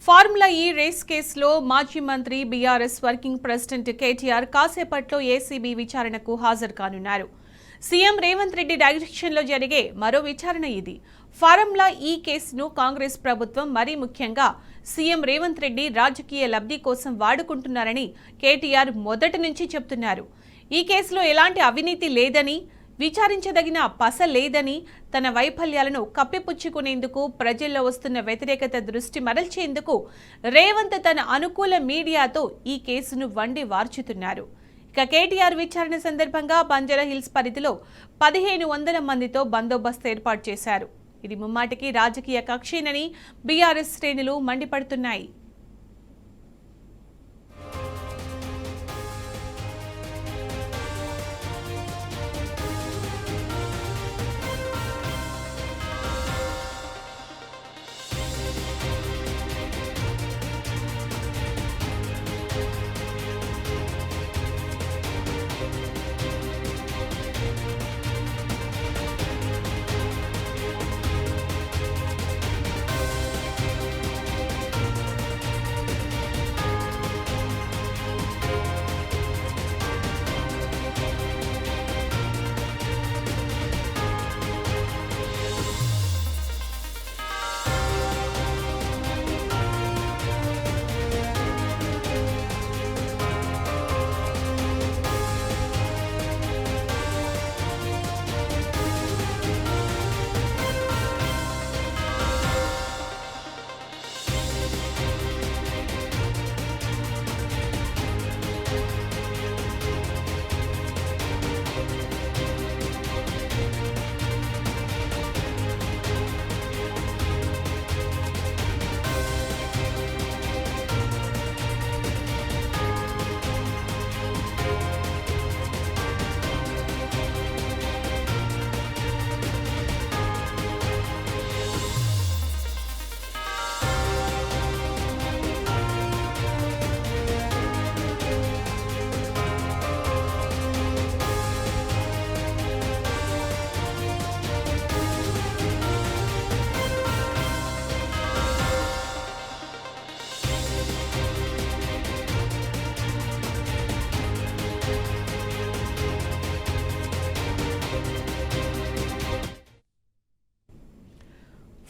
Formula ఈ race కేసులో మాజీ మంత్రి బీఆర్ఎస్ వర్కింగ్ ప్రెసిడెంట్ కేటీఆర్ కాసేపట్లో ఏసీబీ విచారణకు హాజరు కానున్నారు. సీఎం రేవంత్ రెడ్డి డైరెక్షన్లో జరిగే మరో విచారణ ఇది. ఫార్ములా ఈ కేసును కాంగ్రెస్ ప్రభుత్వం మరీ ముఖ్యంగా సీఎం రేవంత్ రెడ్డి రాజకీయ లబ్ధి కోసం వాడుకుంటున్నారని కేటీఆర్ మొదటి నుంచి చెబుతున్నారు. ఈ కేసులో ఎలాంటి అవినీతి లేదని, విచారించదగిన పస లేదని, తన వైఫల్యాలను కప్పిపుచ్చుకునేందుకు, ప్రజల్లో వస్తున్న వ్యతిరేకత దృష్టి మరల్చేందుకు రేవంత్ తన అనుకూల మీడియాతో ఈ కేసును వండి వార్చుతున్నారు. ఇక కేటీఆర్ విచారణ సందర్భంగా బంజారాహిల్స్ పరిధిలో 1500 మందితో బందోబస్తు ఏర్పాటు చేశారు. ఇది ముమ్మాటికి రాజకీయ కక్షేనని బీఆర్ఎస్ శ్రేణులు మండిపడుతున్నాయి.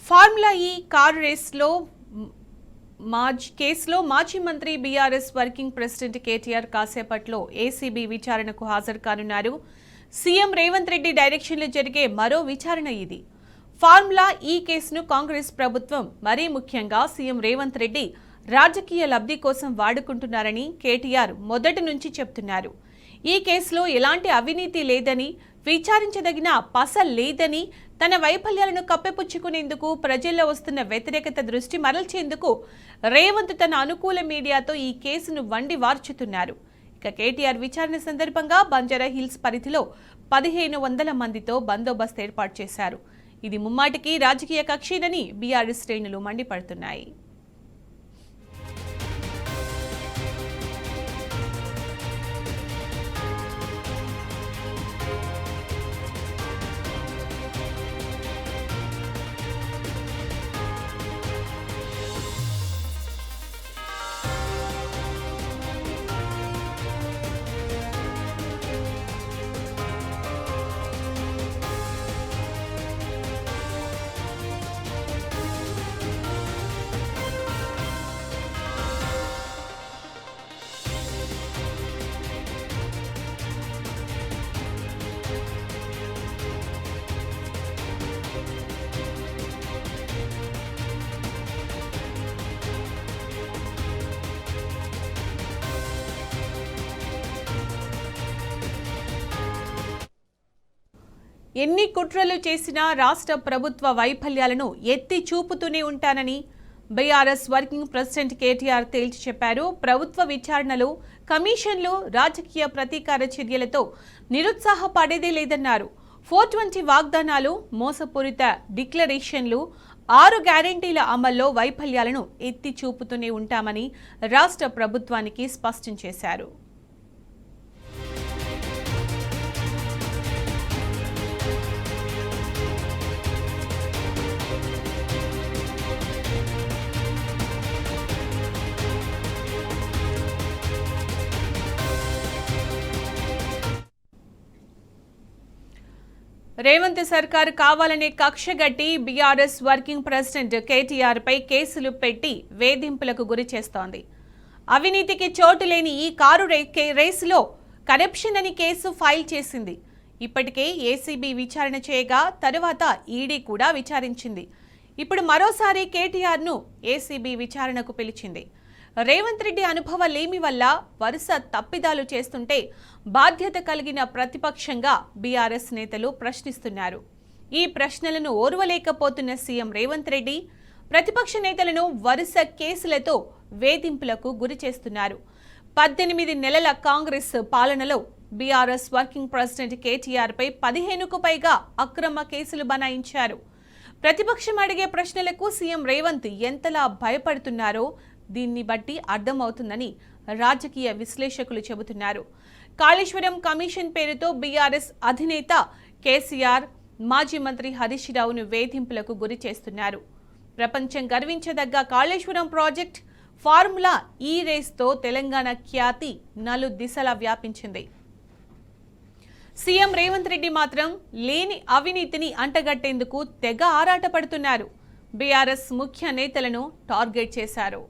ఫార్ములా ఈ కారు రేస్లో కేసులో మాజీ మంత్రి బీఆర్ఎస్ వర్కింగ్ ప్రెసిడెంట్ కేటీఆర్ కాసేపట్లో ఏసీబీ విచారణకు హాజరు కానున్నారు. సీఎం రేవంత్ రెడ్డి డైరెక్షన్లో జరిగే మరో విచారణ ఇది. ఫార్ములా ఈ కేసును కాంగ్రెస్ ప్రభుత్వం మరీ ముఖ్యంగా సీఎం రేవంత్ రెడ్డి రాజకీయ లబ్ధి కోసం వాడుకుంటున్నారని కేటీఆర్ మొదటి నుంచి చెబుతున్నారు. ఈ కేసులో ఎలాంటి అవినీతి లేదని, విచారించదగిన పస లేదని, తన వైఫల్యాలను కప్పిపుచ్చుకునేందుకు, ప్రజల్లో వస్తున్న వ్యతిరేకత దృష్టి మరల్చేందుకు రేవంత్ తన అనుకూల మీడియాతో ఈ కేసును వండి వార్చుతున్నారు. ఇక కేటీఆర్ విచారణ సందర్భంగా బంజారాహిల్స్ పరిధిలో 1500 మందితో బందోబస్తు ఏర్పాటు చేశారు. ఇది ముమ్మాటికి రాజకీయ కక్షేనని బీఆర్ఎస్ శ్రేణులు మండిపడుతున్నాయి. ఎన్ని కుట్రలు చేసినా రాష్ట్ర ప్రభుత్వ వైఫల్యాలను ఎత్తి చూపుతూనే ఉంటానని బీఆర్ఎస్ వర్కింగ్ ప్రెసిడెంట్ కేటీఆర్ తేల్చి చెప్పారు. ప్రభుత్వ విచారణలు, కమిషన్లు, రాజకీయ ప్రతీకార చర్యలతో నిరుత్సాహపడేదే లేదన్నారు. 420 వాగ్దానాలు, మోసపూరిత డిక్లరేషన్లు, 6 గ్యారెంటీల అమల్లో వైఫల్యాలను ఎత్తి చూపుతూనే ఉంటామని రాష్ట్ర ప్రభుత్వానికి స్పష్టం చేశారు. రేవంత్ సర్కార్ కావాలనే కక్షగట్టి బీఆర్ఎస్ వర్కింగ్ ప్రెసిడెంట్ కేటీఆర్ పై కేసులు పెట్టి వేధింపులకు గురి చేస్తోంది. అవినీతికి చోటు లేని ఈ కారు రేసులో కరప్షన్ అని కేసు ఫైల్ చేసింది. ఇప్పటికే ఏసీబీ విచారణ చేయగా తరువాత ఈడీ కూడా విచారించింది. ఇప్పుడు మరోసారి కేటీఆర్ను ఏసీబీ విచారణకు పిలిచింది. రేవంత్ రెడ్డి అనుభవలేమి వల్ల వరుస తప్పిదాలు చేస్తుంటే బాధ్యత కలిగిన ప్రతిపక్షంగా బీఆర్ఎస్ నేతలు ప్రశ్నిస్తున్నారు. ఈ ప్రశ్నలను ఓర్వలేకపోతున్న సీఎం రేవంత్ రెడ్డి ప్రతిపక్ష నేతలను వరుస కేసులతో వేధింపులకు గురి చేస్తున్నారు. 18 నెలల కాంగ్రెస్ పాలనలో బీఆర్ఎస్ వర్కింగ్ ప్రెసిడెంట్ కేటీఆర్ పై 15కు పైగా అక్రమ కేసులు బనాయించారు. ప్రతిపక్షం అడిగే ప్రశ్నలకు సీఎం రేవంత్ ఎంతలా భయపడుతున్నారో దీన్ని బట్టి అర్థమవుతుందని రాజకీయ విశ్లేషకులు చెబుతున్నారు. కాళేశ్వరం కమిషన్ పేరుతో బీఆర్ఎస్ అధినేత కేసీఆర్ మాజీ మంత్రి హరీష్ రావును వేధింపులకు గురి చేస్తున్నారు. ప్రపంచం గర్వించదగ్గ కాళేశ్వరం ప్రాజెక్ట్ ఫార్ములా ఈ రేస్తో తెలంగాణ ఖ్యాతి నలు దిశలా వ్యాపించింది. సీఎం రేవంత్ రెడ్డి మాత్రం లేని అవినీతిని అంటగట్టేందుకు తెగ ఆరాటపడుతున్నారు. బీఆర్ఎస్ ముఖ్య నేతలను టార్గెట్ చేశారు.